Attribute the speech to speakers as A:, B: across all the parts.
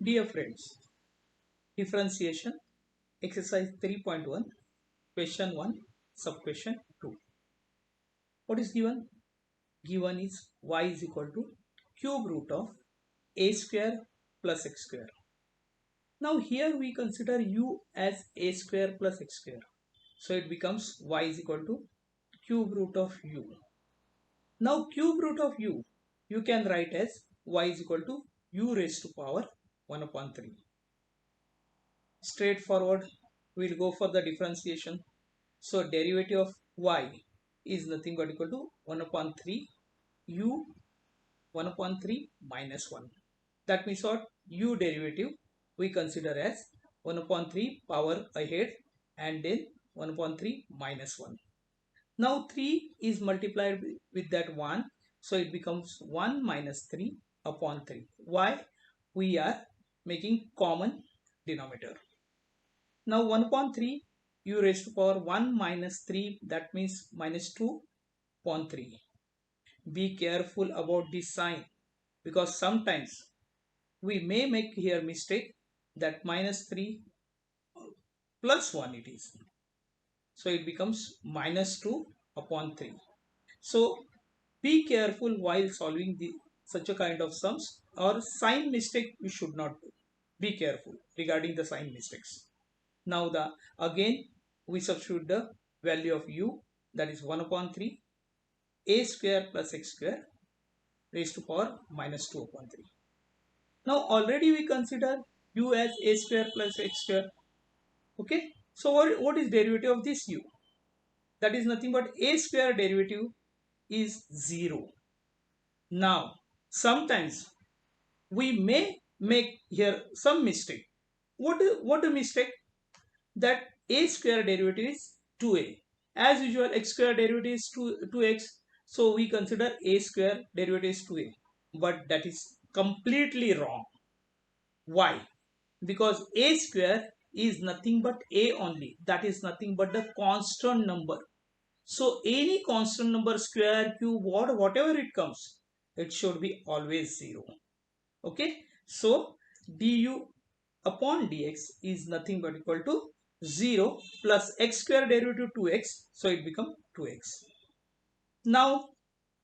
A: Dear friends, differentiation exercise 3.1, question 1, sub question 2. What is given? Given is y is equal to cube root of a square plus x square. Now here we consider u as a square plus x square. So it becomes y is equal to cube root of u. Now cube root of u, you can write as y is equal to u raised to power 1 upon 3. Straightforward, we'll go for the differentiation. So derivative of y is nothing but equal to 1 upon 3 u 1 upon 3 minus 1. That means what? U derivative we consider as 1 upon 3 power ahead and then 1 upon 3 minus 1. Now 3 is multiplied with that 1. So it becomes 1 minus 3 upon 3. Why? We are making common denominator. Now 1 upon 3 u raised to power 1 minus 3, that means minus 2 upon 3. Be careful about this sign because sometimes we may make here mistake that minus 3 plus 1 it is. So it becomes minus 2 upon 3. So be careful while solving such a kind of sums, or sign mistake we should not do. Be careful regarding the sign mistakes. Now again we substitute the value of u, that is 1 upon 3 a square plus x square raised to power minus 2 upon 3. Now already we consider u as a square plus x square. Okay. So what is derivative of this u? That is nothing but a square derivative is 0. Now sometimes we may make here some mistake. What the mistake? That a square derivative is 2a. As usual, x square derivative is 2x. So we consider a square derivative is 2a. But that is completely wrong. Why? Because a square is nothing but a only. That is nothing but the constant number. So any constant number, square, cube, whatever it comes, it should be always 0. Okay. So du upon dx is nothing but equal to 0 plus x square derivative 2x. So it becomes 2x. Now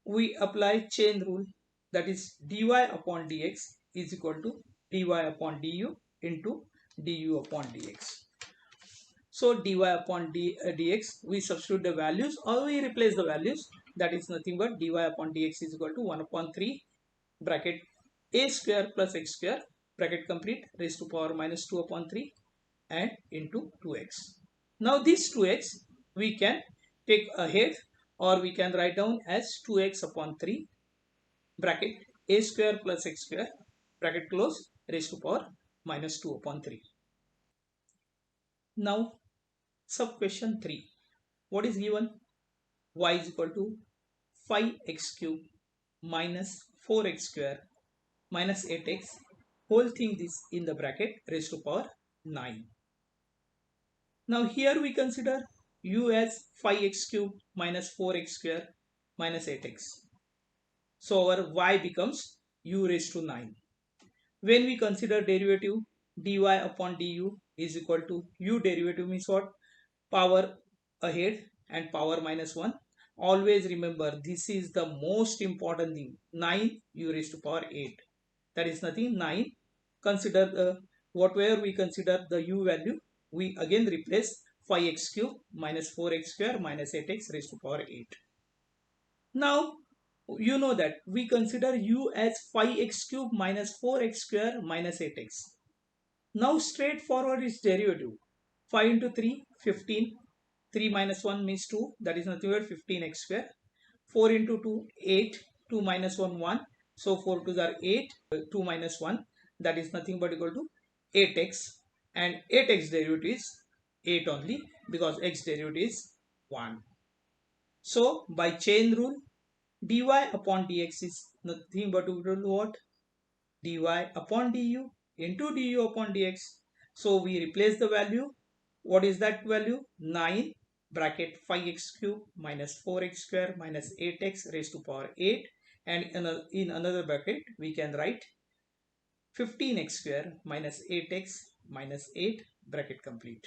A: we apply chain rule, that is dy upon dx is equal to dy upon du into du upon dx. So dy upon dx, we substitute the values or we replace the values. That is nothing but dy upon dx is equal to 1 upon 3 bracket a square plus x square bracket complete raised to power minus 2 upon 3 and into 2x. Now this 2x we can take ahead, or we can write down as 2x upon 3 bracket a square plus x square bracket close raised to power minus 2 upon 3. Now sub question 3. What is given? Y is equal to 5x cube minus 4x square minus 8x, whole thing this in the bracket raised to power 9. Now here we consider u as 5x cube minus 4x square minus 8x. So our y becomes u raised to 9. When we consider derivative, dy upon du is equal to u derivative means what? Power ahead and power minus 1. Always remember, this is the most important thing. 9 u raised to power 8. That is nothing. 9. Consider whatever we consider the u value, we again replace 5x cube minus 4x square minus 8x raised to power 8. Now you know that we consider u as 5x cube minus 4x square minus 8x. Now straightforward is derivative. 5 into 3, 15. 3 minus 1 means 2. That is nothing but 15x square. 4 into 2, 8. 2 minus 1, 1. So 4 2s are 8. 2 minus 1. That is nothing but equal to 8x. And 8x derivative is 8 only, because x derivative is 1. So by chain rule, dy upon dx is nothing but equal to what? Dy upon du into du upon dx. So we replace the value. What is that value? 9 bracket 5x cube minus 4x square minus 8x raised to power 8. And in another bracket we can write 15x square minus 8x minus 8 bracket complete.